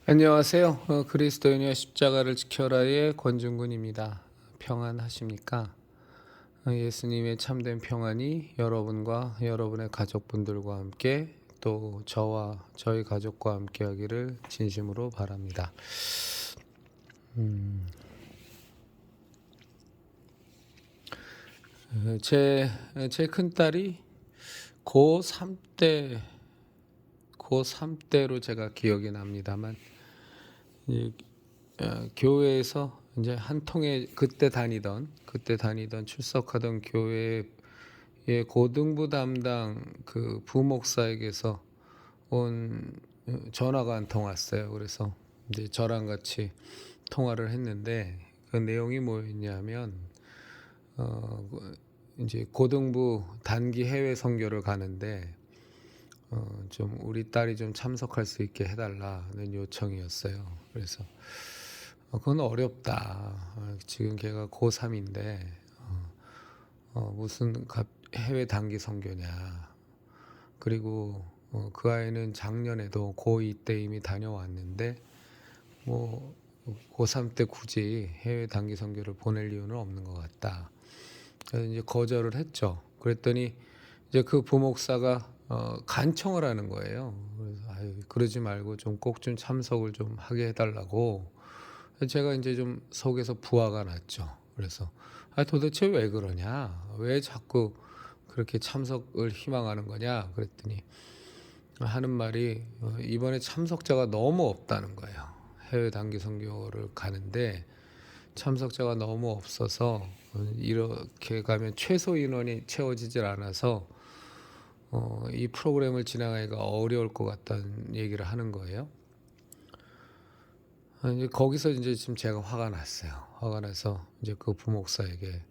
안녕하세요. 그리스도인의 십자가를 지켜라의 권중근입니다. 평안하십니까? 예수님의 참된 평안이 여러분과 여러분의 가족분들과 함께 또 저와 저희 가족과 함께 하기를 진심으로 바랍니다. 제 큰딸이 고3 때, 고3 때로 제가 기억이 납니다만, 이, 교회에서 이제 한 통의 그때 다니던 출석하던 교회의 고등부 담당 그 부목사에게서 온 전화가 한 통 왔어요. 그래서 이제 저랑 같이 통화를 했는데 그 내용이 뭐였냐면 이제 고등부 단기 해외 선교를 가는데 좀 우리 딸이 좀 참석할 수 있게 해달라는 요청이었어요. 그래서 그건 어렵다. 지금 걔가 고3인데 무슨 해외 단기 선교냐. 그리고 그 아이는 작년에도 고2 때 이미 다녀왔는데 뭐 고3 때 굳이 해외 단기 선교를 보낼 이유는 없는 것 같다. 그래서 이제 거절을 했죠. 그랬더니 이제 그 부목사가 간청을 하는 거예요. 그래서 아유, 그러지 말고 좀 꼭 좀 참석을 좀 하게 해달라고. 제가 이제 좀 속에서 부화가 났죠. 그래서 도대체 왜 그러냐? 왜 자꾸 그렇게 참석을 희망하는 거냐? 그랬더니 하는 말이 이번에 참석자가 너무 없다는 거예요. 해외 단기 선교를 가는데 참석자가 너무 없어서 이렇게 가면 최소 인원이 채워지질 않아서 이 프로그램을 진행하기가 어려울 것 같다는 얘기를 하는 거예요. 이제 거기서 이제 지금 제가 화가 났어요. 화가 나서 이제 그 부목사에게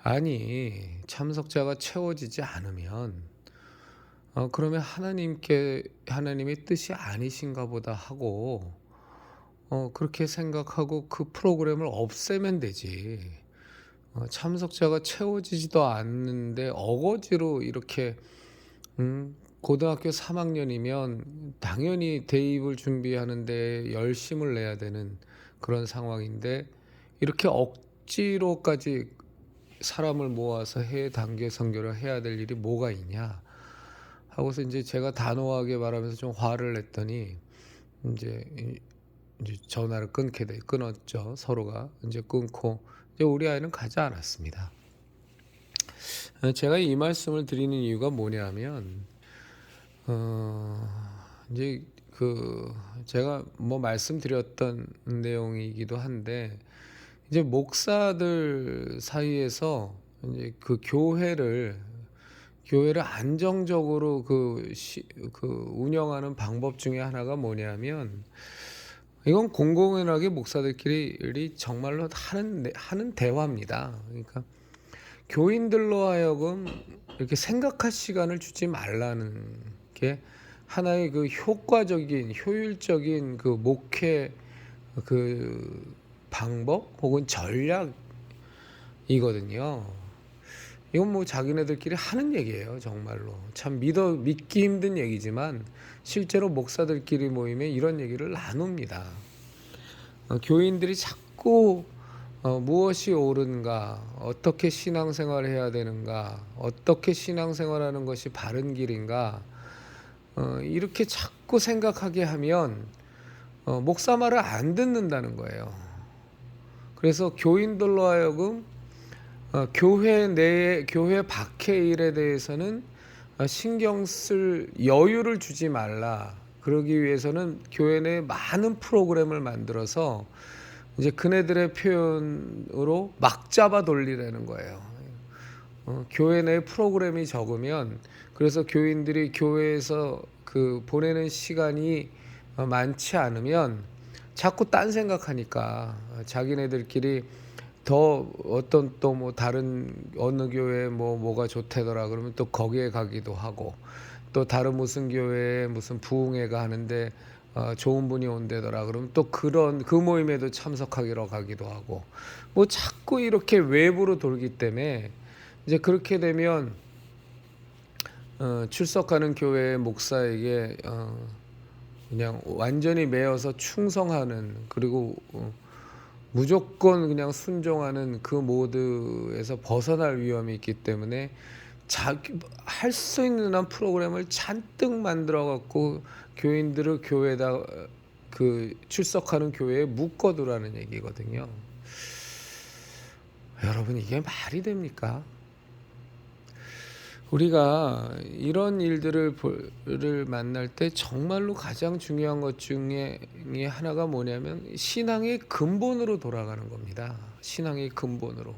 아니 참석자가 채워지지 않으면 그러면 하나님의 뜻이 아니신가 보다 하고 그렇게 생각하고 그 프로그램을 없애면 되지. 참석자가 채워지지도 않는데 어거지로 이렇게 고등학교 3학년이면 당연히 대입을 준비하는데 열심을 내야 되는 그런 상황인데 이렇게 억지로까지 사람을 모아서 해외 단계 선교를 해야 될 일이 뭐가 있냐 하고서 이제 제가 단호하게 말하면서 좀 화를 냈더니 이제 전화를 끊었죠. 서로가 이제 끊고 이제 우리 아이는 가지 않았습니다. 제가 이 말씀을 드리는 이유가 뭐냐면 이제 그 제가 뭐 말씀드렸던 내용이기도 한데 이제 목사들 사이에서 이제 그 교회를 안정적으로 그 운영하는 방법 중에 하나가 뭐냐면 이건 공공연하게 목사들끼리 정말로 하는 대화입니다. 그러니까 교인들로 하여금 이렇게 생각할 시간을 주지 말라는 게 하나의 그 효율적인 그 목회 그 방법 혹은 전략이거든요. 이건 뭐 자기네들끼리 하는 얘기예요, 정말로. 참 믿기 힘든 얘기지만 실제로 목사들끼리 모이면 이런 얘기를 나눕니다. 교인들이 자꾸 무엇이 옳은가, 어떻게 신앙생활을 해야 되는가, 어떻게 신앙생활하는 것이 바른 길인가, 이렇게 자꾸 생각하게 하면 목사 말을 안 듣는다는 거예요. 그래서 교인들로 하여금 교회 밖의 일에 대해서는 신경 쓸 여유를 주지 말라. 그러기 위해서는 교회 내에 많은 프로그램을 만들어서 이제 그네들의 표현으로 막 잡아 돌리라는 거예요. 교회 내 프로그램이 적으면 그래서 교인들이 교회에서 그 보내는 시간이 많지 않으면 자꾸 딴 생각하니까 자기네들끼리 더 어떤 또 뭐 다른 어느 교회 뭐가 좋대더라 그러면 또 거기에 가기도 하고 또 다른 무슨 교회에 무슨 부흥회가 하는데 좋은 분이 온대더라 그러면 또 그런 그 모임에도 참석하기로 가기도 하고 뭐 자꾸 이렇게 외부로 돌기 때문에 이제 그렇게 되면 출석하는 교회의 목사에게 그냥 완전히 매여서 충성하는, 그리고 무조건 그냥 순종하는 그 모드에서 벗어날 위험이 있기 때문에 자기 할 수 있는 한 프로그램을 잔뜩 만들어 갖고 교인들을 교회에다 출석하는 교회에 묶어두라는 얘기거든요. 여러분, 이게 말이 됩니까? 우리가 이런 일들을 만날 때 정말로 가장 중요한 것 중에 하나가 뭐냐면 신앙의 근본으로 돌아가는 겁니다. 신앙의 근본으로.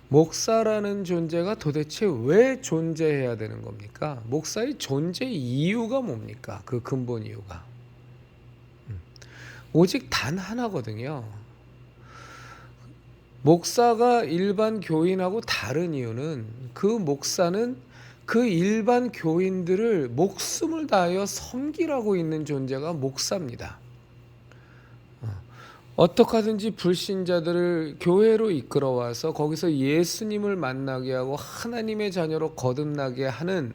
목사라는 존재가 도대체 왜 존재해야 되는 겁니까? 목사의 존재 이유가 뭡니까? 그 근본 이유가. 오직 단 하나거든요. 목사가 일반 교인하고 다른 이유는 그 목사는 그 일반 교인들을 목숨을 다하여 섬기라고 있는 존재가 목사입니다. 어떻게 하든지 불신자들을 교회로 이끌어와서 거기서 예수님을 만나게 하고 하나님의 자녀로 거듭나게 하는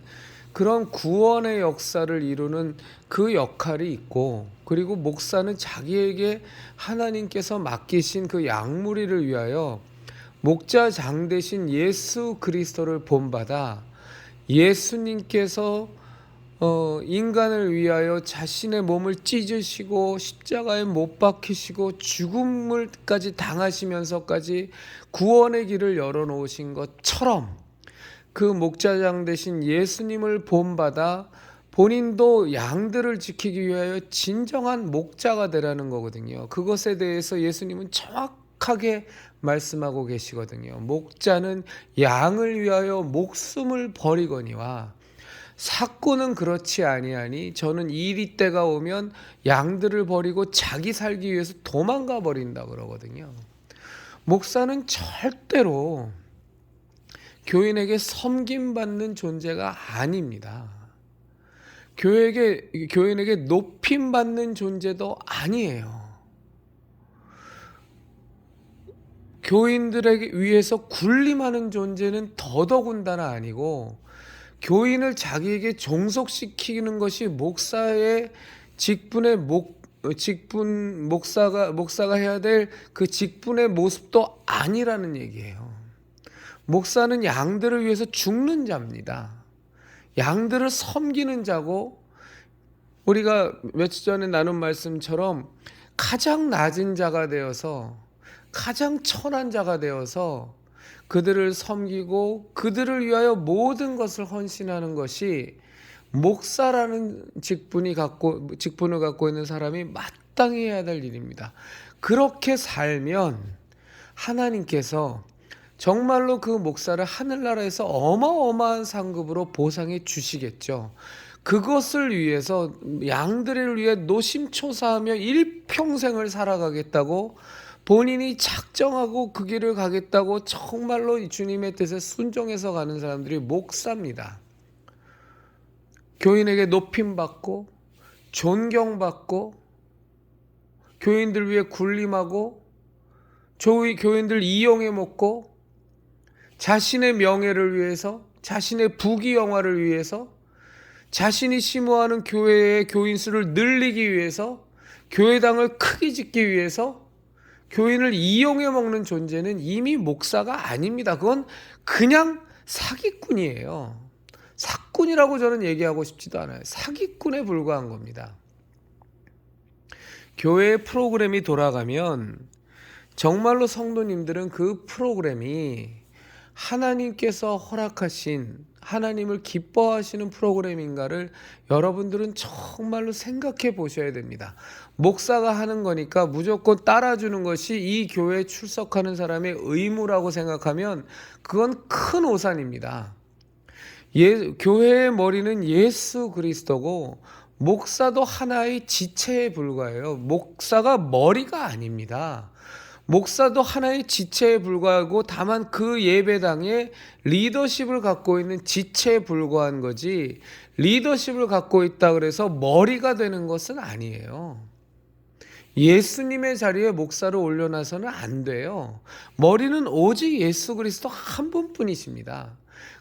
그런 구원의 역사를 이루는 그 역할이 있고, 그리고 목사는 자기에게 하나님께서 맡기신 그 양무리를 위하여 목자장 대신 예수 그리스도를 본받아 예수님께서 인간을 위하여 자신의 몸을 찢으시고 십자가에 못 박히시고 죽음을까지 당하시면서까지 구원의 길을 열어놓으신 것처럼 그 목자장 되신 예수님을 본받아 본인도 양들을 지키기 위하여 진정한 목자가 되라는 거거든요. 그것에 대해서 예수님은 정확하게 말씀하고 계시거든요. 목자는 양을 위하여 목숨을 버리거니와 삭구는 그렇지 아니하니 저는 이리 때가 오면 양들을 버리고 자기 살기 위해서 도망가 버린다 그러거든요. 목사는 절대로 교인에게 섬김받는 존재가 아닙니다. 교인에게 높임받는 존재도 아니에요. 교인들에게 위해서 군림하는 존재는 더더군다나 아니고, 교인을 자기에게 종속시키는 것이 목사의 목사가 해야 될 그 직분의 모습도 아니라는 얘기예요. 목사는 양들을 위해서 죽는 자입니다. 양들을 섬기는 자고, 우리가 며칠 전에 나눈 말씀처럼 가장 낮은 자가 되어서, 가장 천한 자가 되어서 그들을 섬기고 그들을 위하여 모든 것을 헌신하는 것이 목사라는 직분을 갖고 있는 사람이 마땅히 해야 될 일입니다. 그렇게 살면 하나님께서 정말로 그 목사를 하늘나라에서 어마어마한 상급으로 보상해 주시겠죠. 그것을 위해서 양들을 위해 노심초사하며 일평생을 살아가겠다고 본인이 작정하고 그 길을 가겠다고 정말로 주님의 뜻에 순종해서 가는 사람들이 목사입니다. 교인에게 높임받고 존경받고 교인들 위해 군림하고 교인들 이용해 먹고 자신의 명예를 위해서, 자신의 부귀영화를 위해서, 자신이 심호하는 교회의 교인 수를 늘리기 위해서, 교회당을 크게 짓기 위해서 교인을 이용해 먹는 존재는 이미 목사가 아닙니다. 그건 그냥 사기꾼이에요. 사꾼이라고 저는 얘기하고 싶지도 않아요. 사기꾼에 불과한 겁니다. 교회의 프로그램이 돌아가면 정말로 성도님들은 그 프로그램이 하나님께서 허락하신, 하나님을 기뻐하시는 프로그램인가를 여러분들은 정말로 생각해 보셔야 됩니다. 목사가 하는 거니까 무조건 따라주는 것이 이 교회에 출석하는 사람의 의무라고 생각하면 그건 큰 오산입니다. 교회의 머리는 예수 그리스도고 목사도 하나의 지체에 불과해요. 목사가 머리가 아닙니다. 목사도 하나의 지체에 불과하고 다만 그 예배당에 리더십을 갖고 있는 지체에 불과한 거지, 리더십을 갖고 있다 그래서 머리가 되는 것은 아니에요. 예수님의 자리에 목사를 올려놔서는 안 돼요. 머리는 오직 예수 그리스도 한 분뿐이십니다.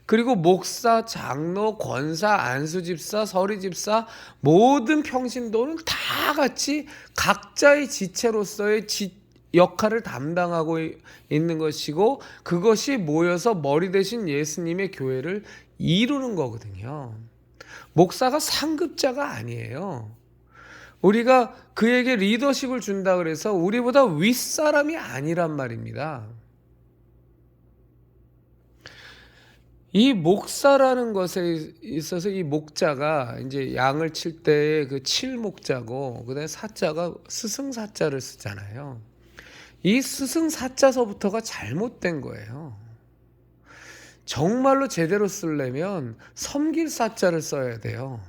그리고 목사, 장로, 권사, 안수집사, 서리집사 모든 평신도는 다 같이 각자의 지체로서의 역할을 담당하고 있는 것이고, 그것이 모여서 머리 대신 예수님의 교회를 이루는 거거든요. 목사가 상급자가 아니에요. 우리가 그에게 리더십을 준다 그래서 우리보다 윗사람이 아니란 말입니다. 이 목사라는 것에 있어서 이 목자가 이제 양을 칠 때의 그 칠목자고, 그다음에 사자가 스승사자를 쓰잖아요. 이 스승사자서부터가 잘못된 거예요. 정말로 제대로 쓰려면 섬길 사자를 써야 돼요.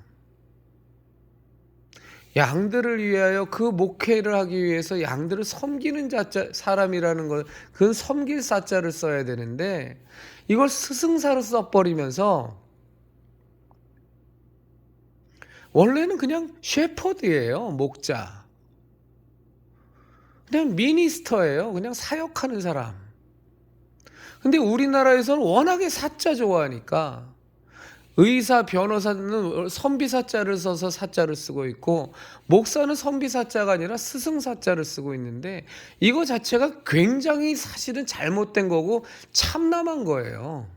양들을 위하여 그 목회를 하기 위해서 양들을 섬기는 사람이라는 것, 그건 섬길 사자를 써야 되는데 이걸 스승사로 써버리면서 원래는 그냥 셰퍼드예요. 목자. 그냥 미니스터예요. 그냥 사역하는 사람. 근데 우리나라에서는 워낙에 사자 좋아하니까 의사, 변호사는 선비사자를 써서 사자를 쓰고 있고, 목사는 선비사자가 아니라 스승사자를 쓰고 있는데 이거 자체가 굉장히 사실은 잘못된 거고 참남한 거예요.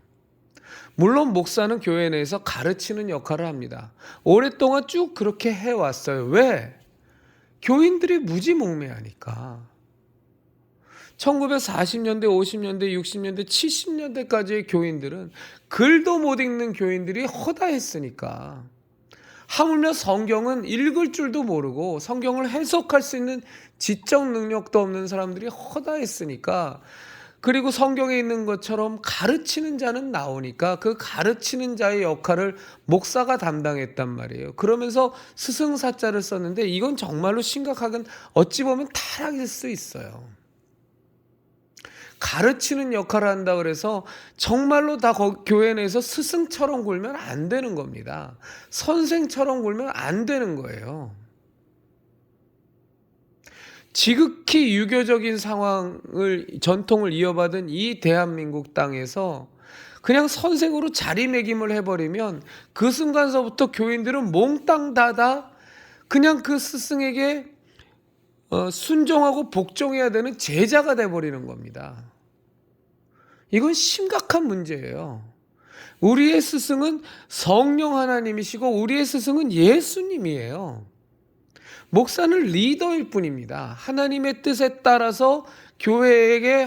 물론 목사는 교회 내에서 가르치는 역할을 합니다. 오랫동안 쭉 그렇게 해왔어요. 왜? 교인들이 무지몽매하니까. 1940년대, 50년대, 60년대, 70년대까지의 교인들은 글도 못 읽는 교인들이 허다했으니까. 하물며 성경은 읽을 줄도 모르고 성경을 해석할 수 있는 지적 능력도 없는 사람들이 허다했으니까, 그리고 성경에 있는 것처럼 가르치는 자는 나오니까 그 가르치는 자의 역할을 목사가 담당했단 말이에요. 그러면서 스승사자를 썼는데 이건 정말로 심각하긴, 어찌 보면 타락일 수 있어요. 가르치는 역할을 한다 그래서 정말로 다 교회 내에서 스승처럼 굴면 안 되는 겁니다. 선생처럼 굴면 안 되는 거예요. 지극히 유교적인 전통을 이어받은 이 대한민국 땅에서 그냥 선생으로 자리매김을 해버리면 그 순간서부터 교인들은 몽땅 다 그냥 그 스승에게 순종하고 복종해야 되는 제자가 돼버리는 겁니다. 이건 심각한 문제예요. 우리의 스승은 성령 하나님이시고 우리의 스승은 예수님이에요. 목사는 리더일 뿐입니다. 하나님의 뜻에 따라서 교회에게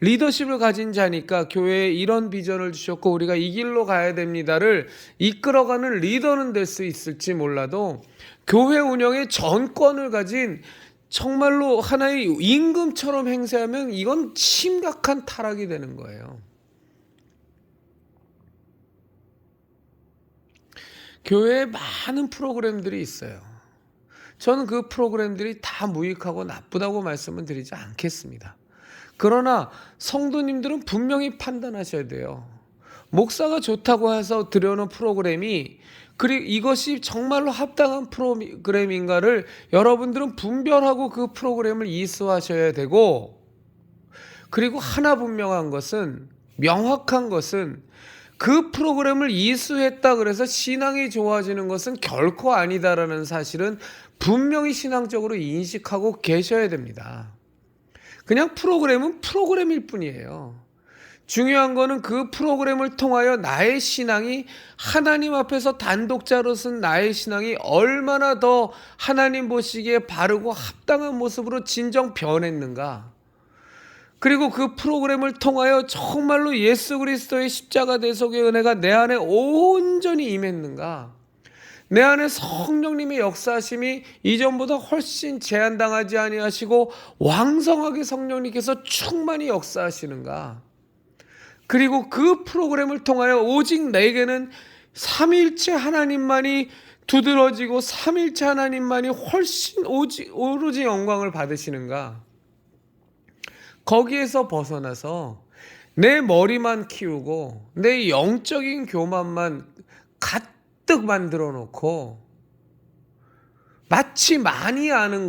리더십을 가진 자니까 교회에 이런 비전을 주셨고 우리가 이 길로 가야 됩니다를 이끌어가는 리더는 될 수 있을지 몰라도, 교회 운영의 전권을 가진 정말로 하나의 임금처럼 행세하면 이건 심각한 타락이 되는 거예요. 교회에 많은 프로그램들이 있어요. 저는 그 프로그램들이 다 무익하고 나쁘다고 말씀을 드리지 않겠습니다. 그러나 성도님들은 분명히 판단하셔야 돼요. 목사가 좋다고 해서 들여오는 프로그램이, 그리고 이것이 정말로 합당한 프로그램인가를 여러분들은 분별하고 그 프로그램을 이수하셔야 되고, 그리고 하나 분명한 것은, 명확한 것은, 그 프로그램을 이수했다 그래서 신앙이 좋아지는 것은 결코 아니다라는 사실은 분명히 신앙적으로 인식하고 계셔야 됩니다. 그냥 프로그램은 프로그램일 뿐이에요. 중요한 거는 그 프로그램을 통하여 나의 신앙이, 하나님 앞에서 단독자로 쓴 나의 신앙이 얼마나 더 하나님 보시기에 바르고 합당한 모습으로 진정 변했는가. 그리고 그 프로그램을 통하여 정말로 예수 그리스도의 십자가 대속의 은혜가 내 안에 온전히 임했는가. 내 안에 성령님의 역사하심이 이전보다 훨씬 제한당하지 아니하시고 왕성하게 성령님께서 충만히 역사하시는가. 그리고 그 프로그램을 통하여 오직 내게는 삼일체 하나님만이 두드러지고 삼일체 하나님만이 훨씬 오로지 영광을 받으시는가. 거기에서 벗어나서 내 머리만 키우고 내 영적인 교만만 가득 만들어 놓고 마치 많이 아는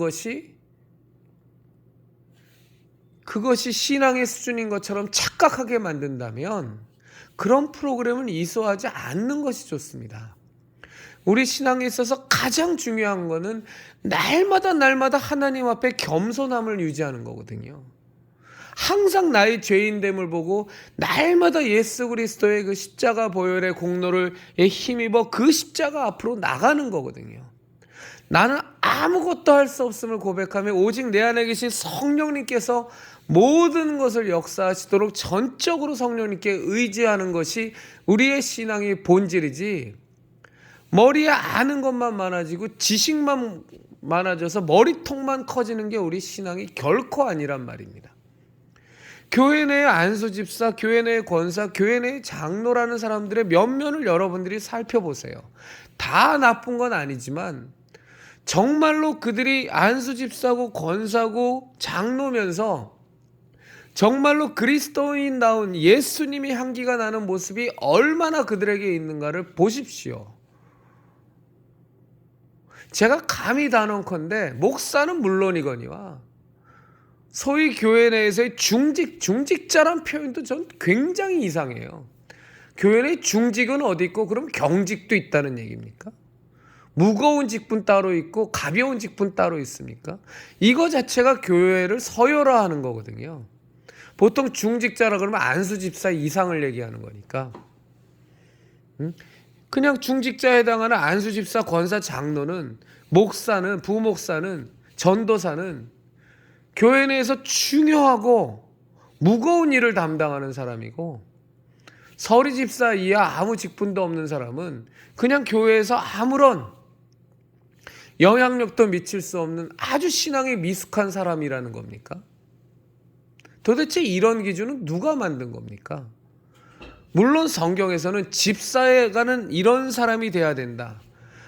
그것이 신앙의 수준인 것처럼 착각하게 만든다면 그런 프로그램은 이수하지 않는 것이 좋습니다. 우리 신앙에 있어서 가장 중요한 거는 날마다 하나님 앞에 겸손함을 유지하는 거거든요. 항상 나의 죄인됨을 보고 날마다 예수 그리스도의 그 십자가 보혈의 공로를 힘입어 그 십자가 앞으로 나가는 거거든요. 나는 아무것도 할 수 없음을 고백하며 오직 내 안에 계신 성령님께서 모든 것을 역사하시도록 전적으로 성령님께 의지하는 것이 우리의 신앙의 본질이지, 머리에 아는 것만 많아지고 지식만 많아져서 머리통만 커지는 게 우리 신앙이 결코 아니란 말입니다. 교회 내의 안수집사, 교회 내의 권사, 교회 내의 장로라는 사람들의 면면을 여러분들이 살펴보세요. 다 나쁜 건 아니지만 정말로 그들이 안수집사고 권사고 장로면서 정말로 그리스도인다운 예수님이 향기가 나는 모습이 얼마나 그들에게 있는가를 보십시오. 제가 감히 단언컨대 목사는 물론이거니와 소위 교회 내에서의 중직자란 표현도 전 굉장히 이상해요. 교회 내 중직은 어디 있고 그럼 경직도 있다는 얘기입니까? 무거운 직분 따로 있고 가벼운 직분 따로 있습니까? 이거 자체가 교회를 서열화하는 거거든요. 보통 중직자라 그러면 안수집사 이상을 얘기하는 거니까. 그냥 중직자에 해당하는 안수집사, 권사, 장로는, 목사는, 부목사는, 전도사는 교회 내에서 중요하고 무거운 일을 담당하는 사람이고, 서리집사 이하 아무 직분도 없는 사람은 그냥 교회에서 아무런 영향력도 미칠 수 없는 아주 신앙이 미숙한 사람이라는 겁니까? 도대체 이런 기준은 누가 만든 겁니까? 물론 성경에서는 집사가는 이런 사람이 돼야 된다,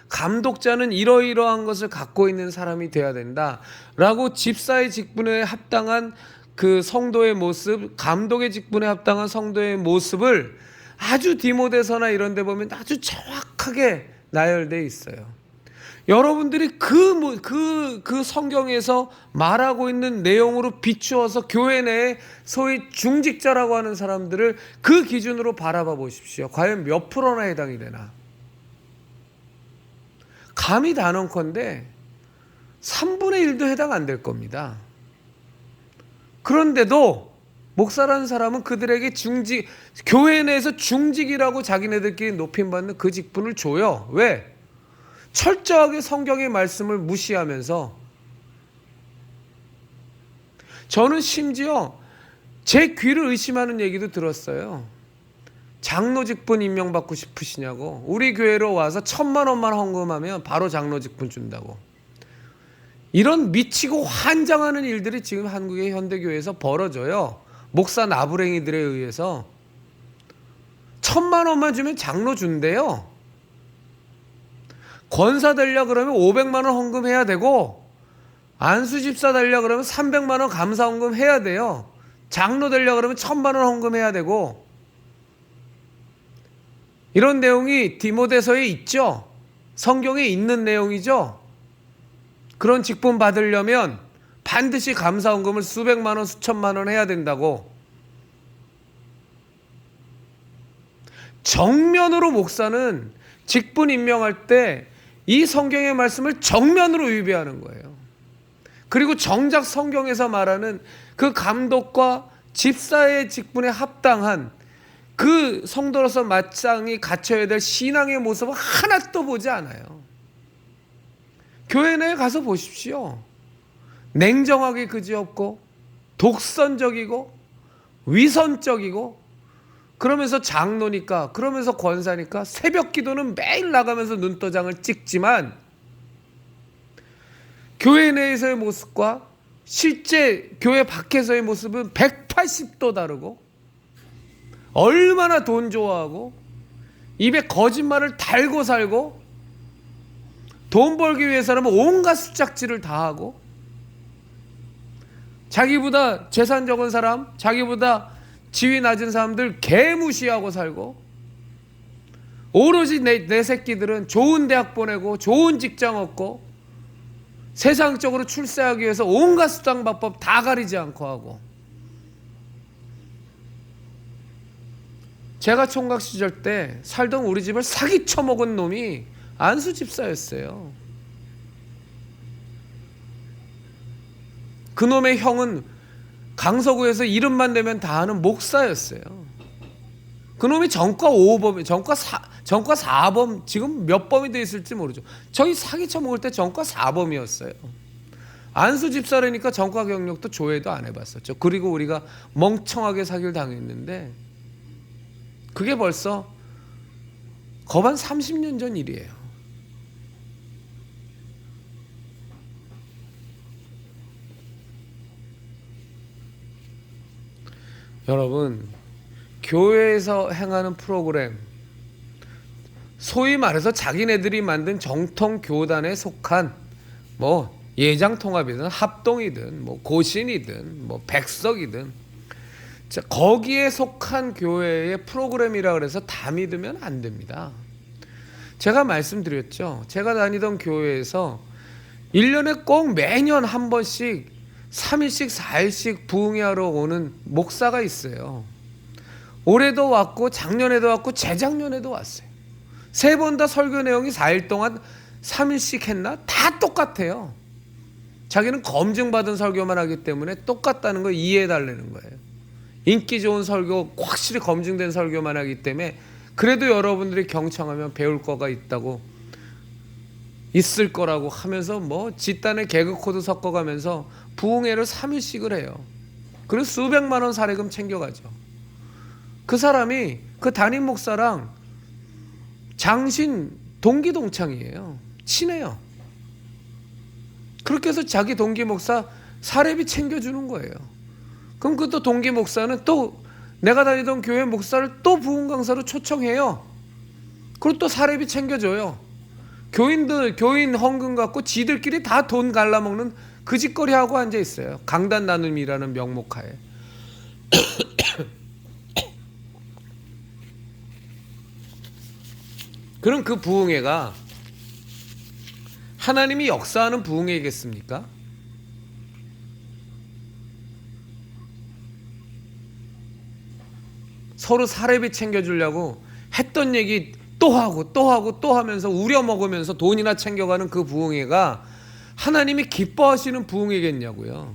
감독자는 이러이러한 것을 갖고 있는 사람이 돼야 된다 라고 집사의 직분에 합당한 그 성도의 모습, 감독의 직분에 합당한 성도의 모습을 아주 디모데서나 이런 데 보면 아주 정확하게 나열되어 있어요. 여러분들이 그 성경에서 말하고 있는 내용으로 비추어서 교회 내에 소위 중직자라고 하는 사람들을 그 기준으로 바라봐 보십시오. 과연 몇 프로나 해당이 되나? 감히 단언컨대 3분의 1도 해당 안 될 겁니다. 그런데도 목사라는 사람은 그들에게 교회 내에서 중직이라고 자기네들끼리 높임받는 그 직분을 줘요. 왜? 철저하게 성경의 말씀을 무시하면서. 저는 심지어 제 귀를 의심하는 얘기도 들었어요. 장로 직분 임명받고 싶으시냐고. 우리 교회로 와서 1,000만 원만 헌금하면 바로 장로 직분 준다고. 이런 미치고 환장하는 일들이 지금 한국의 현대교회에서 벌어져요. 목사 나부랭이들에 의해서. 1,000만 원만 주면 장로 준대요. 권사 되려 그러면 500만 원 헌금해야 되고, 안수집사 되려 그러면 300만 원 감사 헌금 해야 돼요. 장로 되려 그러면 1,000만 원 헌금해야 되고. 이런 내용이 디모데서에 있죠. 성경에 있는 내용이죠. 그런 직분 받으려면 반드시 감사 헌금을 수백만 원, 수천만 원 해야 된다고. 정면으로 목사는 직분 임명할 때 이 성경의 말씀을 정면으로 위배하는 거예요. 그리고 정작 성경에서 말하는 그 감독과 집사의 직분에 합당한 그 성도로서 마땅히 갖춰야 될 신앙의 모습을 하나도 보지 않아요. 교회 내에 가서 보십시오. 냉정하게 그지없고 독선적이고 위선적이고, 그러면서 장로니까, 그러면서 권사니까 새벽 기도는 매일 나가면서 눈도장을 찍지만 교회 내에서의 모습과 실제 교회 밖에서의 모습은 180도 다르고, 얼마나 돈 좋아하고 입에 거짓말을 달고 살고, 돈 벌기 위해서라면 온갖 수작질을 다 하고, 자기보다 재산 적은 사람, 자기보다 지위 낮은 사람들 개무시하고 살고, 오로지 내 새끼들은 좋은 대학 보내고 좋은 직장 얻고 세상적으로 출세하기 위해서 온갖 수단방법 다 가리지 않고 하고, 제가 총각 시절 때 살던 우리 집을 사기쳐 먹은 놈이 안수 집사였어요. 그놈의 형은 강서구에서 이름만 내면 다 아는 목사였어요. 그놈이 전과 5범, 전과 4범, 지금 몇 범이 돼 있을지 모르죠. 저희 사기쳐 먹을 때 전과 4범이었어요. 안수 집사라니까 전과 경력도 조회도 안 해봤었죠. 그리고 우리가 멍청하게 사기를 당했는데 그게 벌써 거반 30년 전 일이에요. 여러분, 교회에서 행하는 프로그램, 소위 말해서 자기네들이 만든 정통 교단에 속한 뭐 예장통합이든 합동이든 뭐 고신이든 뭐 백석이든, 자, 거기에 속한 교회의 프로그램이라 그래서 다 믿으면 안 됩니다. 제가 말씀드렸죠. 제가 다니던 교회에서 1년에 꼭 매년 한 번씩 3일씩 4일씩 부흥회하러 오는 목사가 있어요. 올해도 왔고 작년에도 왔고 재작년에도 왔어요. 3번 다 설교 내용이 4일 동안 3일씩 했나? 다 똑같아요. 자기는 검증받은 설교만 하기 때문에 똑같다는 걸 이해해달라는 거예요. 인기 좋은 설교, 확실히 검증된 설교만 하기 때문에 그래도 여러분들이 경청하면 배울 거가 있을 거라고 하면서 뭐 집단의 개그 코드 섞어가면서 부흥회를 3일씩을 해요. 그리고 수백만 원 사례금 챙겨가죠. 그 사람이 그 담임 목사랑 장신 동기 동창이에요. 친해요. 그렇게 해서 자기 동기 목사 사례비 챙겨주는 거예요. 그럼 그 또 동기 목사는 또 내가 다니던 교회 목사를 또 부흥 강사로 초청해요. 그리고 또 사례비 챙겨줘요. 교인 헌금 갖고 지들끼리 다 돈 갈라먹는 그 짓거리 하고 앉아 있어요. 강단 나눔이라는 명목하에. 그럼 그 부흥회가 하나님이 역사하는 부흥회겠습니까? 서로 사례비 챙겨주려고 했던 얘기 또 하고 또 하고 또 하면서 우려먹으면서 돈이나 챙겨가는 그 부흥회가 하나님이 기뻐하시는 부흥회겠냐고요.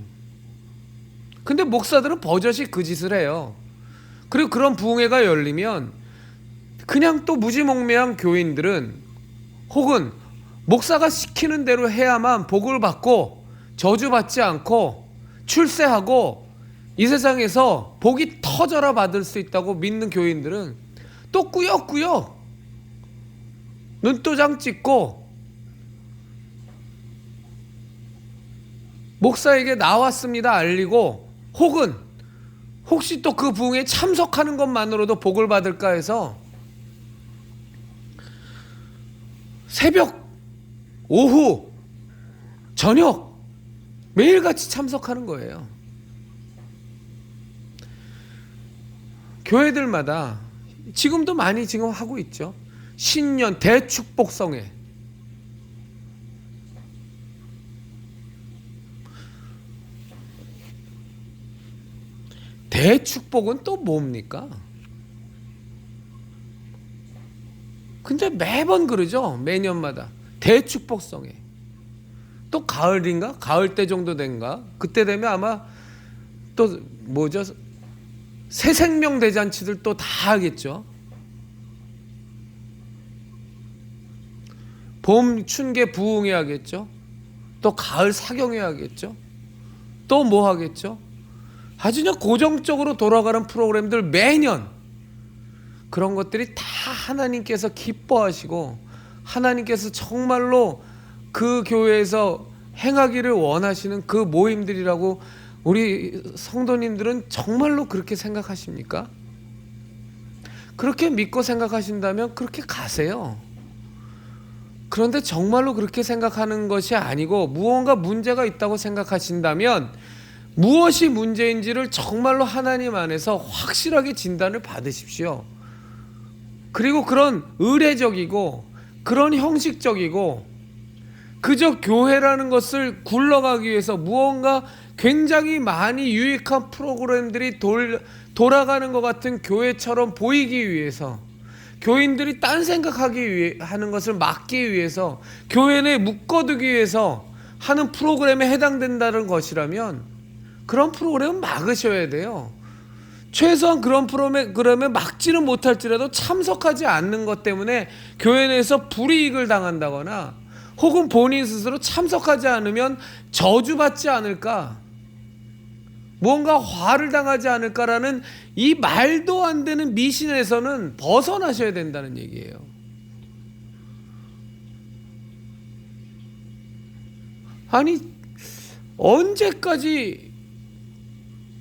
근데 목사들은 버젓이 그 짓을 해요. 그리고 그런 부흥회가 열리면 그냥 또 무지몽매한 교인들은 혹은 목사가 시키는 대로 해야만 복을 받고 저주받지 않고 출세하고 이 세상에서 복이 터져라 받을 수 있다고 믿는 교인들은 또 꾸역꾸역 눈도장 찍고 목사에게 나왔습니다 알리고 혹은 혹시 또 그 부흥에 참석하는 것만으로도 복을 받을까 해서 새벽, 오후, 저녁 매일같이 참석하는 거예요. 교회들마다 지금도 많이 지금 하고 있죠. 신년 대축복성회. 대축복은 또 뭡니까? 근데 매번 그러죠. 매년마다 대축복성회. 또 가을인가? 가을 때 정도 된가? 그때 되면 아마 또 뭐죠? 새 생명 대잔치들 또 다 하겠죠. 봄 춘계 부흥회 하겠죠. 또 가을 사경회 하겠죠. 또 뭐 하겠죠. 아주 그냥 고정적으로 돌아가는 프로그램들 매년 그런 것들이 다 하나님께서 기뻐하시고 하나님께서 정말로 그 교회에서 행하기를 원하시는 그 모임들이라고 우리 성도님들은 정말로 그렇게 생각하십니까? 그렇게 믿고 생각하신다면 그렇게 가세요. 그런데 정말로 그렇게 생각하는 것이 아니고 무언가 문제가 있다고 생각하신다면 무엇이 문제인지를 정말로 하나님 안에서 확실하게 진단을 받으십시오. 그리고 그런 의례적이고 그런 형식적이고 그저 교회라는 것을 굴러가기 위해서 무언가 굉장히 많이 유익한 프로그램들이 돌아가는 것 같은 교회처럼 보이기 위해서, 교인들이 딴 생각하기 하는 것을 막기 위해서, 교회 내에 묶어두기 위해서 하는 프로그램에 해당된다는 것이라면 그런 프로그램은 막으셔야 돼요. 최소한 그런 프로그램에 막지는 못할지라도 참석하지 않는 것 때문에 교회 내에서 불이익을 당한다거나 혹은 본인 스스로 참석하지 않으면 저주받지 않을까, 뭔가 화를 당하지 않을까라는 이 말도 안 되는 미신에서는 벗어나셔야 된다는 얘기예요. 아니, 언제까지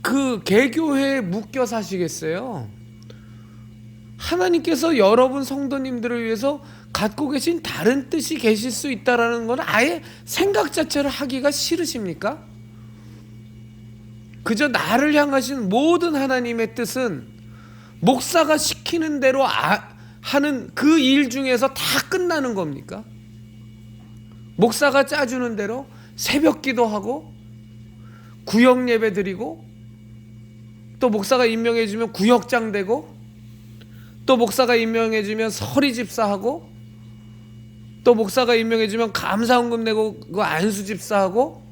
그 개교회에 묶여 사시겠어요? 하나님께서 여러분 성도님들을 위해서 갖고 계신 다른 뜻이 계실 수 있다라는 건 아예 생각 자체를 하기가 싫으십니까? 그저 나를 향하신 모든 하나님의 뜻은 목사가 시키는 대로 하는 그 일 중에서 다 끝나는 겁니까? 목사가 짜주는 대로 새벽 기도하고 구역 예배 드리고, 또 목사가 임명해주면 구역장 되고, 또 목사가 임명해주면 서리 집사하고, 또 목사가 임명해주면 감사헌금 내고 그 안수 집사하고,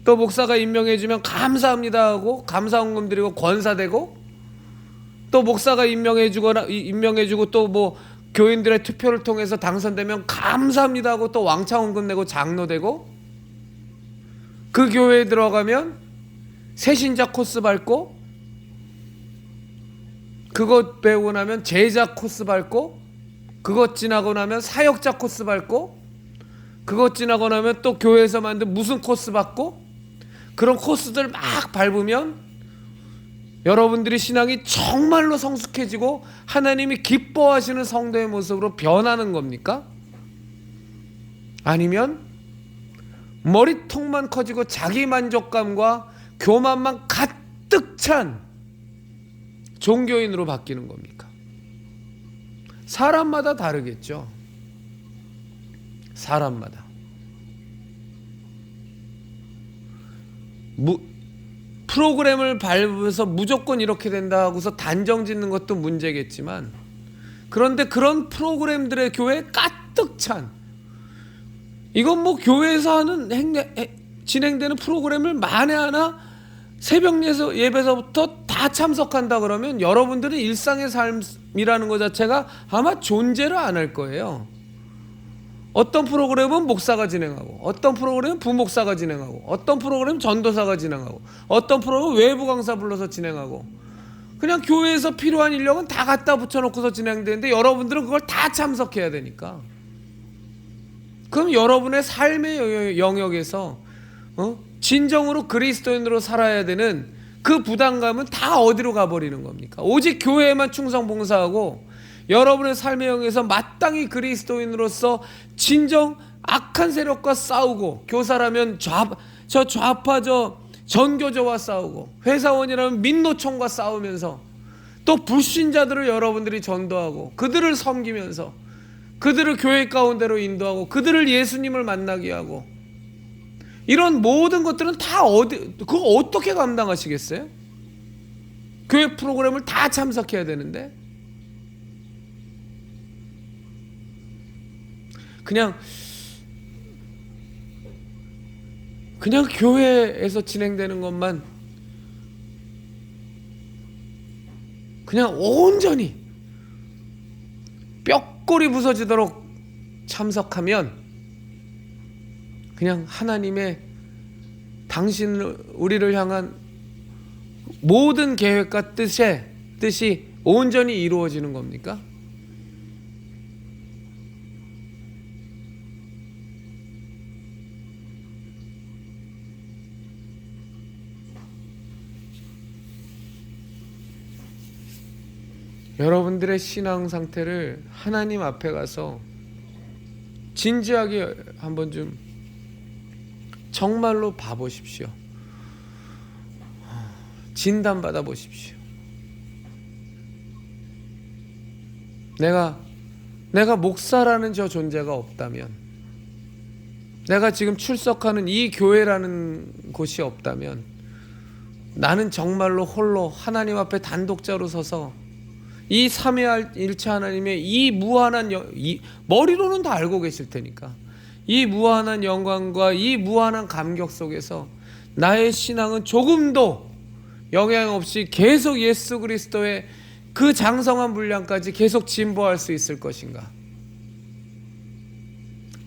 또 목사가 임명해주면 감사합니다 하고 감사헌금 드리고 권사되고, 또 목사가 임명해주고 또 뭐 교인들의 투표를 통해서 당선되면 감사합니다 하고 또 왕창헌금 내고 장로되고, 그 교회에 들어가면 새신자 코스 밟고, 그것 배우고 나면 제자 코스 밟고, 그것 지나고 나면 사역자 코스 밟고, 그것 지나고 나면 또 교회에서 만든 무슨 코스 받고, 그런 코스들 막 밟으면 여러분들이 신앙이 정말로 성숙해지고 하나님이 기뻐하시는 성도의 모습으로 변하는 겁니까? 아니면 머리통만 커지고 자기 만족감과 교만만 가득 찬 종교인으로 바뀌는 겁니까? 사람마다 다르겠죠. 사람마다. 프로그램을 밟으면서 무조건 이렇게 된다 하고서 단정 짓는 것도 문제겠지만, 그런데 그런 프로그램들의 교회에 가득 찬, 이건 뭐 교회에서 하는 진행되는 프로그램을 만에 하나 새벽 예배서부터 다 참석한다 그러면 여러분들은 일상의 삶이라는 것 자체가 아마 존재를 안 할 거예요. 어떤 프로그램은 목사가 진행하고, 어떤 프로그램은 부목사가 진행하고, 어떤 프로그램은 전도사가 진행하고, 어떤 프로그램은 외부 강사 불러서 진행하고, 그냥 교회에서 필요한 인력은 다 갖다 붙여놓고서 진행되는데 여러분들은 그걸 다 참석해야 되니까, 그럼 여러분의 삶의 영역에서 진정으로 그리스도인으로 살아야 되는 그 부담감은 다 어디로 가버리는 겁니까? 오직 교회에만 충성 봉사하고 여러분의 삶의 영역에서 마땅히 그리스도인으로서 진정 악한 세력과 싸우고, 교사라면 좌파 전교조와 싸우고, 회사원이라면 민노총과 싸우면서, 또 불신자들을 여러분들이 전도하고 그들을 섬기면서 그들을 교회 가운데로 인도하고 그들을 예수님을 만나게 하고, 이런 모든 것들은 다 그거 어떻게 감당하시겠어요? 교회 프로그램을 다 참석해야 되는데. 그냥 교회에서 진행되는 것만 그냥 온전히 뼈골이 부서지도록 참석하면, 그냥 하나님의 우리를 향한 모든 계획과 뜻이 온전히 이루어지는 겁니까? 여러분들의 신앙 상태를 하나님 앞에 가서 진지하게 한번 좀 정말로 봐보십시오. 진단받아 보십시오. 내가 목사라는 저 존재가 없다면, 내가 지금 출석하는 이 교회라는 곳이 없다면 나는 정말로 홀로 하나님 앞에 단독자로 서서 이 삼위일체 하나님의 이 무한한 머리로는 다 알고 계실 테니까 이 무한한 영광과 이 무한한 감격 속에서 나의 신앙은 조금도 영향 없이 계속 예수 그리스도의 그 장성한 분량까지 계속 진보할 수 있을 것인가?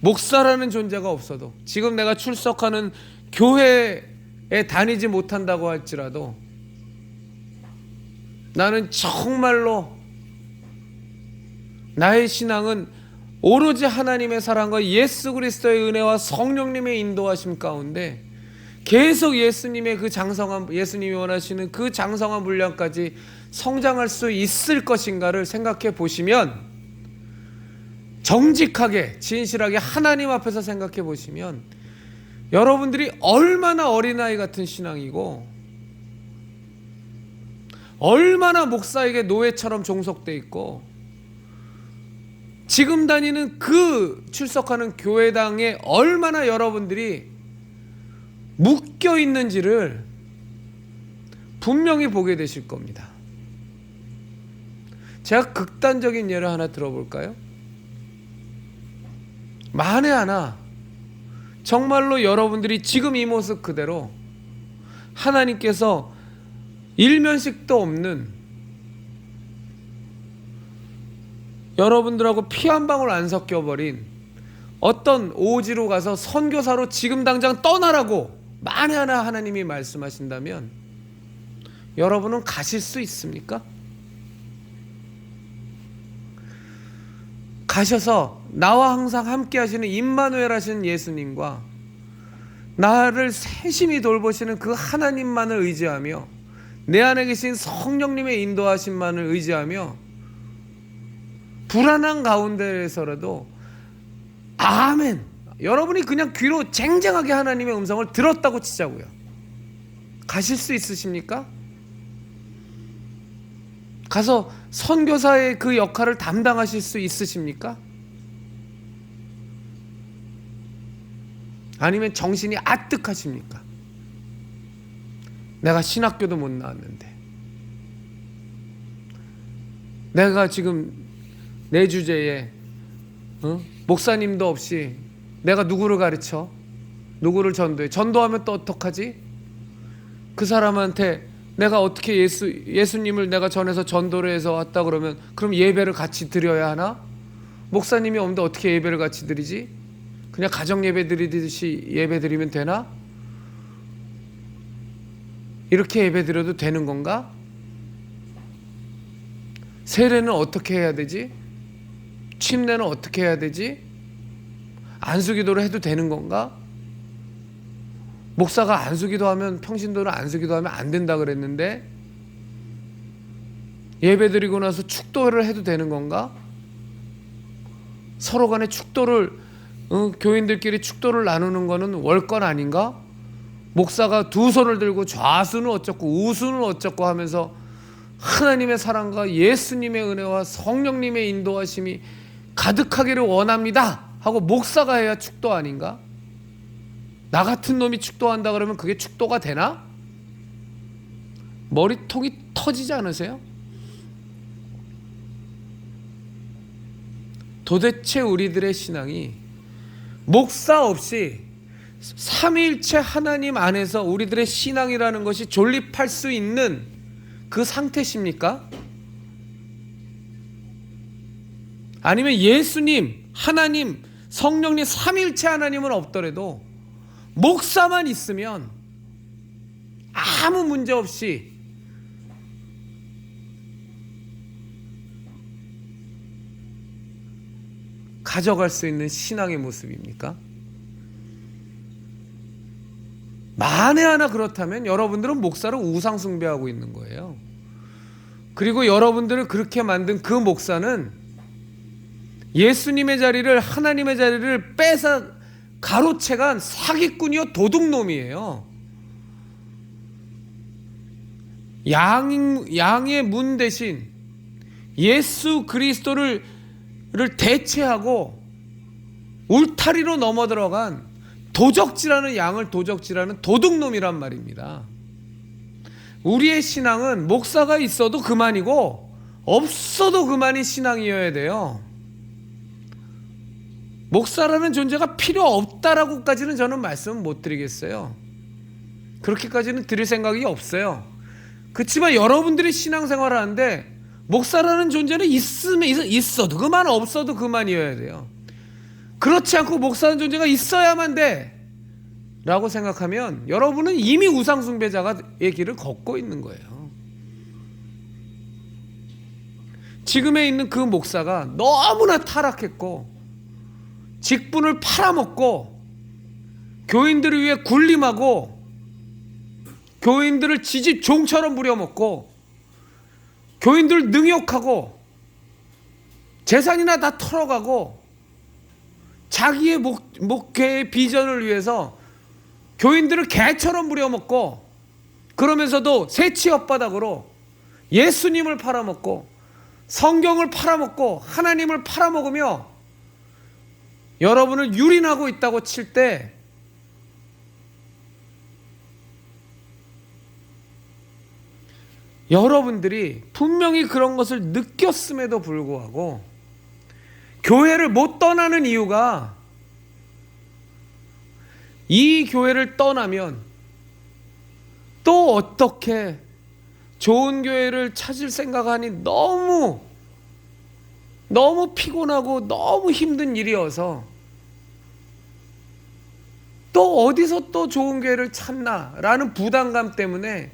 목사라는 존재가 없어도 지금 내가 출석하는 교회에 다니지 못한다고 할지라도 나는 정말로 나의 신앙은 오로지 하나님의 사랑과 예수 그리스도의 은혜와 성령님의 인도하심 가운데 계속 예수님의 그 장성한, 예수님이 원하시는 그 장성한 분량까지 성장할 수 있을 것인가를 생각해 보시면, 정직하게 진실하게 하나님 앞에서 생각해 보시면 여러분들이 얼마나 어린아이 같은 신앙이고 얼마나 목사에게 노예처럼 종속돼 있고 지금 다니는 그 출석하는 교회당에 얼마나 여러분들이 묶여 있는지를 분명히 보게 되실 겁니다. 제가 극단적인 예를 하나 들어볼까요? 만에 하나 정말로 여러분들이 지금 이 모습 그대로 하나님께서 일면식도 없는, 여러분들하고 피 한 방울 안 섞여버린 어떤 오지로 가서 선교사로 지금 당장 떠나라고 만에 하나 하나님이 말씀하신다면 여러분은 가실 수 있습니까? 가셔서 나와 항상 함께 하시는 임마누엘 하시는 예수님과 나를 세심히 돌보시는 그 하나님만을 의지하며 내 안에 계신 성령님의 인도하심만을 의지하며 불안한 가운데에서라도 아멘, 여러분이 그냥 귀로 쟁쟁하게 하나님의 음성을 들었다고 치자고요. 가실 수 있으십니까? 가서 선교사의 그 역할을 담당하실 수 있으십니까? 아니면 정신이 아뜩하십니까? 내가 신학교도 못 나왔는데, 내가 지금 내 주제에 목사님도 없이 내가 누구를 가르쳐? 누구를 전도해? 전도하면 또 어떡하지? 그 사람한테 내가 어떻게 예수님을 내가 전해서 전도를 해서 왔다 그러면 그럼 예배를 같이 드려야 하나? 목사님이 없는데 어떻게 예배를 같이 드리지? 그냥 가정 예배 드리듯이 예배 드리면 되나? 이렇게 예배 드려도 되는 건가? 세례는 어떻게 해야 되지? 침례는 어떻게 해야 되지? 안수기도를 해도 되는 건가? 목사가 안수기도 하면, 평신도를 안수기도 하면 안 된다 그랬는데 예배 드리고 나서 축도를 해도 되는 건가? 서로 간에 축도를, 교인들끼리 축도를 나누는 거는 월권 아닌가? 목사가 두 손을 들고 좌수는 어쩌고 우수는 어쩌고 하면서 하나님의 사랑과 예수님의 은혜와 성령님의 인도하심이 가득하기를 원합니다 하고 목사가 해야 축도 아닌가? 나 같은 놈이 축도한다 그러면 그게 축도가 되나? 머리통이 터지지 않으세요? 도대체 우리들의 신앙이 목사 없이 삼위일체 하나님 안에서 우리들의 신앙이라는 것이 존립할 수 있는 그 상태십니까? 아니면 예수님, 하나님, 성령님 삼위일체 하나님은 없더라도 목사만 있으면 아무 문제 없이 가져갈 수 있는 신앙의 모습입니까? 만에 하나 그렇다면 여러분들은 목사를 우상 숭배하고 있는 거예요. 그리고 여러분들을 그렇게 만든 그 목사는 예수님의 자리를, 하나님의 자리를 뺏어 가로채간 사기꾼이요 도둑놈이에요. 양의 문 대신 예수 그리스도를 대체하고 울타리로 넘어 들어간 도적질하는 양을 도적질하는 도둑놈이란 말입니다. 우리의 신앙은 목사가 있어도 그만이고 없어도 그만이 신앙이어야 돼요. 목사라는 존재가 필요 없다라고까지는 저는 말씀 못 드리겠어요. 그렇게까지는 드릴 생각이 없어요. 그렇지만 여러분들이 신앙생활을 하는데 목사라는 존재는 있어도 그만 없어도 그만이어야 돼요. 그렇지 않고 목사라는 존재가 있어야만 돼 라고 생각하면 여러분은 이미 우상숭배자의 길을 걷고 있는 거예요. 지금에 있는 그 목사가 너무나 타락했고 직분을 팔아먹고 교인들을 위해 군림하고 교인들을 지집 종처럼 부려먹고 교인들을 능욕하고 재산이나 다 털어가고 자기의 목회의 비전을 위해서 교인들을 개처럼 부려먹고 그러면서도 새치 혓바닥으로 예수님을 팔아먹고 성경을 팔아먹고 하나님을 팔아먹으며 여러분을 유린하고 있다고 칠 때 여러분들이 분명히 그런 것을 느꼈음에도 불구하고 교회를 못 떠나는 이유가 이 교회를 떠나면 또 어떻게 좋은 교회를 찾을 생각하니 너무 피곤하고 너무 힘든 일이어서 또 어디서 또 좋은 교회를 찾나라는 부담감 때문에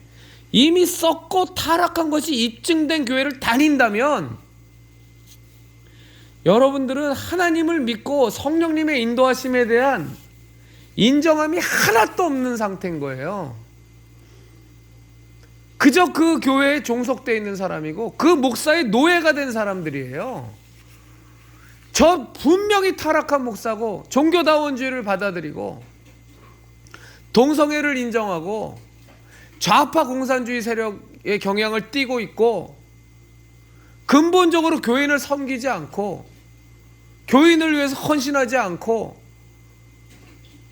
이미 썩고 타락한 것이 입증된 교회를 다닌다면 여러분들은 하나님을 믿고 성령님의 인도하심에 대한 인정함이 하나도 없는 상태인 거예요. 그저 그 교회에 종속되어 있는 사람이고 그 목사의 노예가 된 사람들이에요. 저 분명히 타락한 목사고 종교다원주의를 받아들이고 동성애를 인정하고 좌파 공산주의 세력의 경향을 띠고 있고 근본적으로 교인을 섬기지 않고 교인을 위해서 헌신하지 않고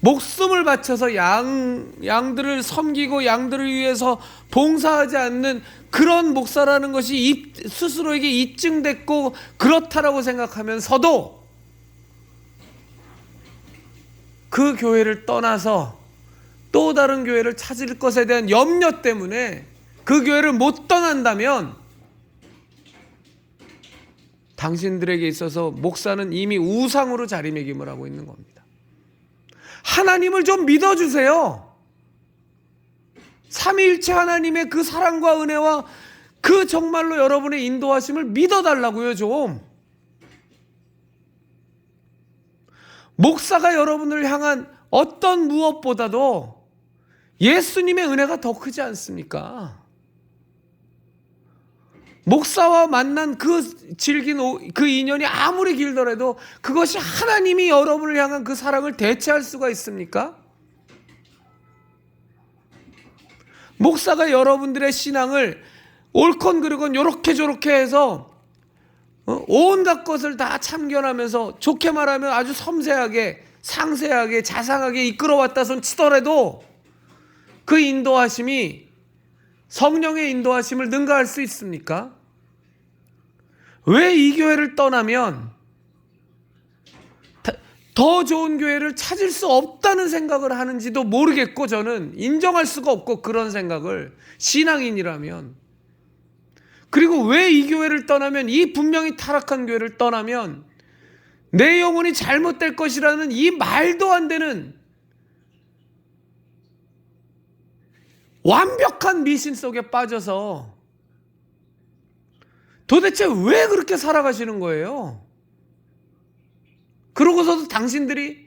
목숨을 바쳐서 양들을 섬기고 양들을 위해서 봉사하지 않는 그런 목사라는 것이 스스로에게 입증됐고 그렇다라고 생각하면서도 그 교회를 떠나서 또 다른 교회를 찾을 것에 대한 염려 때문에 그 교회를 못 떠난다면 당신들에게 있어서 목사는 이미 우상으로 자리매김을 하고 있는 겁니다. 하나님을 좀 믿어주세요. 삼위일체 하나님의 그 사랑과 은혜와 그 정말로 여러분의 인도하심을 믿어달라고요. 좀 목사가 여러분을 향한 어떤 무엇보다도 예수님의 은혜가 더 크지 않습니까? 목사와 만난 즐긴 그 인연이 아무리 길더라도 그것이 하나님이 여러분을 향한 그 사랑을 대체할 수가 있습니까? 목사가 여러분들의 신앙을 옳건 그르건 요렇게 저렇게 해서 온갖 것을 다 참견하면서 좋게 말하면 아주 섬세하게 상세하게 자상하게 이끌어왔다 손 치더라도 그 인도하심이 성령의 인도하심을 능가할 수 있습니까? 왜 이 교회를 떠나면 더 좋은 교회를 찾을 수 없다는 생각을 하는지도 모르겠고 저는 인정할 수가 없고 그런 생각을 신앙인이라면 그리고 왜 이 교회를 떠나면 이 분명히 타락한 교회를 떠나면 내 영혼이 잘못될 것이라는 이 말도 안 되는 완벽한 미신 속에 빠져서 도대체 왜 그렇게 살아가시는 거예요? 그러고서도 당신들이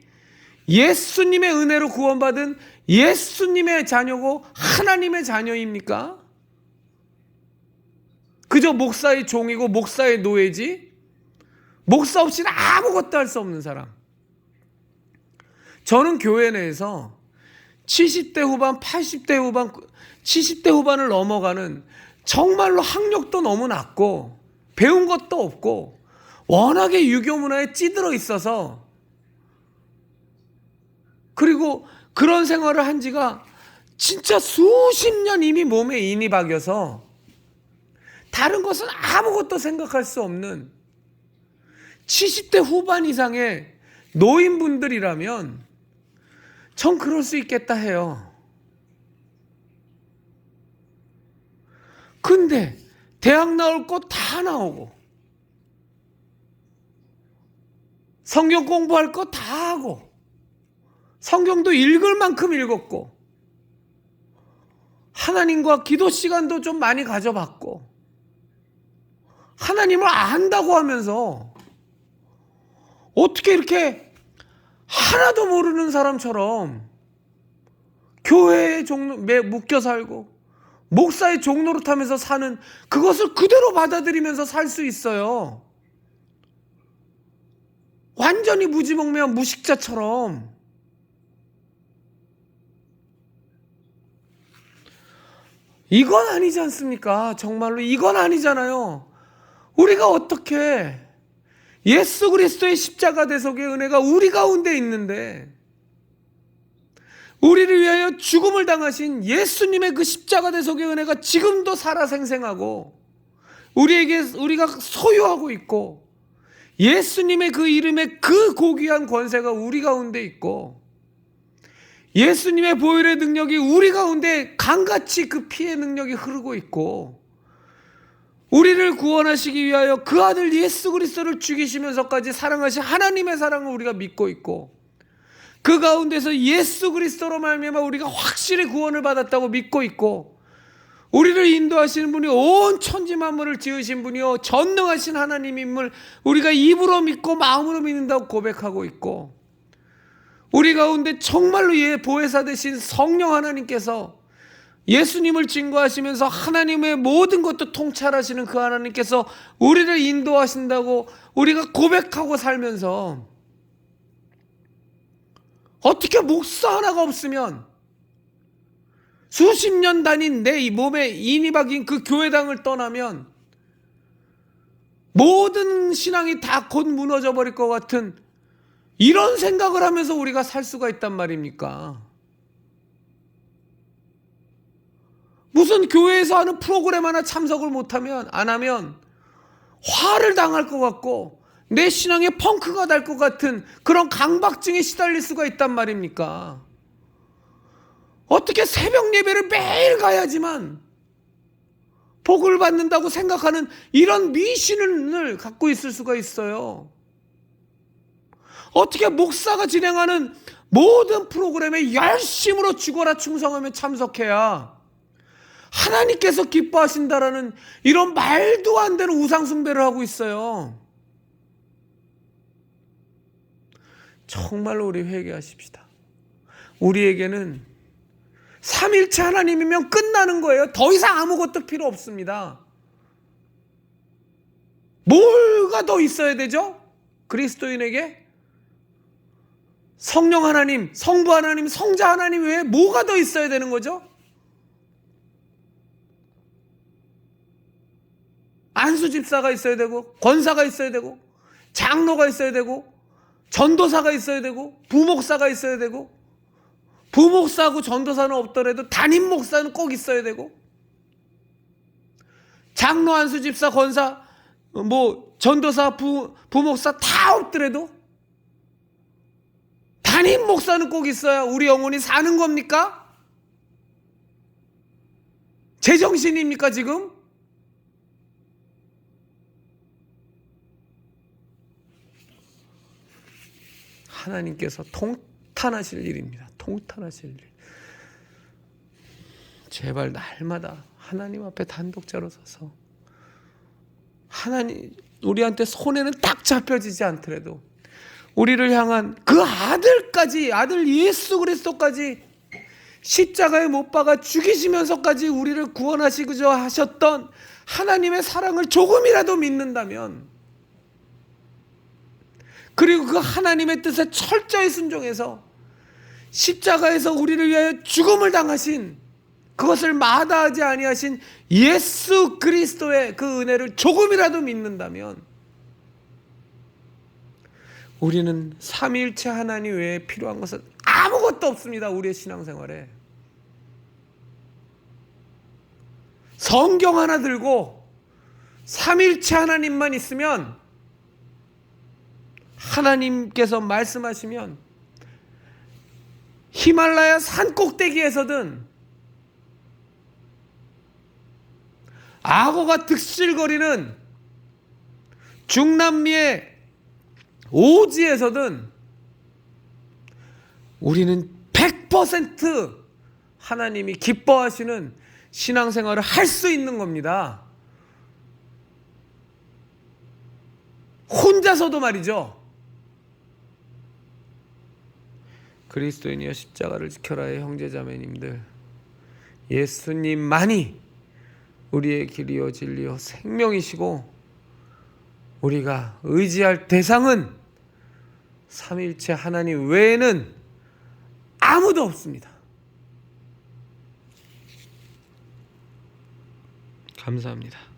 예수님의 은혜로 구원받은 예수님의 자녀고 하나님의 자녀입니까? 그저 목사의 종이고 목사의 노예지? 목사 없이는 아무것도 할 수 없는 사람. 저는 교회 내에서 70대 후반, 80대 후반, 70대 후반을 넘어가는 정말로 학력도 너무 낮고 배운 것도 없고 워낙에 유교 문화에 찌들어 있어서 그리고 그런 생활을 한 지가 진짜 수십 년 이미 몸에 인이 박여서 다른 것은 아무것도 생각할 수 없는 70대 후반 이상의 노인분들이라면 전 그럴 수 있겠다 해요. 근데 대학 나올 거 다 나오고 성경 공부할 거 다 하고 성경도 읽을 만큼 읽었고 하나님과 기도 시간도 좀 많이 가져봤고 하나님을 안다고 하면서 어떻게 이렇게 하나도 모르는 사람처럼 교회에 묶여 살고 목사의 종노릇하면서 사는 그것을 그대로 받아들이면서 살 수 있어요. 완전히 무지몽매한 무식자처럼. 이건 아니지 않습니까? 정말로 이건 아니잖아요. 우리가 어떻게 예수 그리스도의 십자가 대속의 은혜가 우리 가운데 있는데 우리를 위하여 죽음을 당하신 예수님의 그 십자가 대속의 은혜가 지금도 살아생생하고 우리가 소유하고 있고 예수님의 그 이름의 그 고귀한 권세가 우리 가운데 있고 예수님의 보혈의 능력이 우리 가운데 강같이 그 피의 능력이 흐르고 있고 우리를 구원하시기 위하여 그 아들 예수 그리스도를 죽이시면서까지 사랑하신 하나님의 사랑을 우리가 믿고 있고 그 가운데서 예수 그리스도로 말미암아 우리가 확실히 구원을 받았다고 믿고 있고 우리를 인도하시는 분이 온 천지 만물을 지으신 분이요 전능하신 하나님임을 우리가 입으로 믿고 마음으로 믿는다고 고백하고 있고 우리 가운데 정말로 보혜사 되신 성령 하나님께서 예수님을 증거하시면서 하나님의 모든 것도 통찰하시는 그 하나님께서 우리를 인도하신다고 우리가 고백하고 살면서 어떻게 목사 하나가 없으면 수십 년 다닌 내 몸에 인이 박인 그 교회당을 떠나면 모든 신앙이 다 곧 무너져 버릴 것 같은 이런 생각을 하면서 우리가 살 수가 있단 말입니까? 무슨 교회에서 하는 프로그램 하나 참석을 안 하면 화를 당할 것 같고 내 신앙에 펑크가 날 것 같은 그런 강박증에 시달릴 수가 있단 말입니까? 어떻게 새벽 예배를 매일 가야지만 복을 받는다고 생각하는 이런 미신을 갖고 있을 수가 있어요. 어떻게 목사가 진행하는 모든 프로그램에 열심으로 죽어라 충성하며 참석해야 하나님께서 기뻐하신다라는 이런 말도 안 되는 우상 숭배를 하고 있어요. 정말로 우리 회개하십시다. 우리에게는 삼일체 하나님이면 끝나는 거예요. 더 이상 아무것도 필요 없습니다. 뭐가 더 있어야 되죠? 그리스도인에게? 성령 하나님, 성부 하나님, 성자 하나님 외에 뭐가 더 있어야 되는 거죠? 안수 집사가 있어야 되고 권사가 있어야 되고 장로가 있어야 되고 전도사가 있어야 되고 부목사가 있어야 되고 부목사하고 전도사는 없더라도 담임 목사는 꼭 있어야 되고 장로 안수 집사 권사 전도사 부목사 다 없더라도 담임 목사는 꼭 있어야 우리 영혼이 사는 겁니까? 제정신입니까 지금? 하나님께서 통탄하실 일입니다. 통탄하실 일. 제발 날마다 하나님 앞에 단독자로 서서 하나님 우리한테 손에는 딱 잡혀지지 않더라도 우리를 향한 그 아들까지 아들 예수 그리스도까지 십자가에 못 박아 죽이시면서까지 우리를 구원하시고자 하셨던 하나님의 사랑을 조금이라도 믿는다면 그리고 그 하나님의 뜻에 철저히 순종해서 십자가에서 우리를 위하여 죽음을 당하신 그것을 마다하지 아니하신 예수 그리스도의 그 은혜를 조금이라도 믿는다면 우리는 삼위일체 하나님 외에 필요한 것은 아무것도 없습니다. 우리의 신앙생활에. 성경 하나 들고 삼일체 하나님만 있으면, 하나님께서 말씀하시면 히말라야 산 꼭대기에서든 악어가 득실거리는 중남미의 오지에서든 우리는 100% 하나님이 기뻐하시는 신앙생활을 할 수 있는 겁니다. 혼자서도 말이죠. 그리스도인이여 십자가를 지켜라의 형제자매님들, 예수님만이 우리의 길이요 진리요 생명이시고, 우리가 의지할 대상은 삼일체 하나님 외에는 아무도 없습니다. 감사합니다.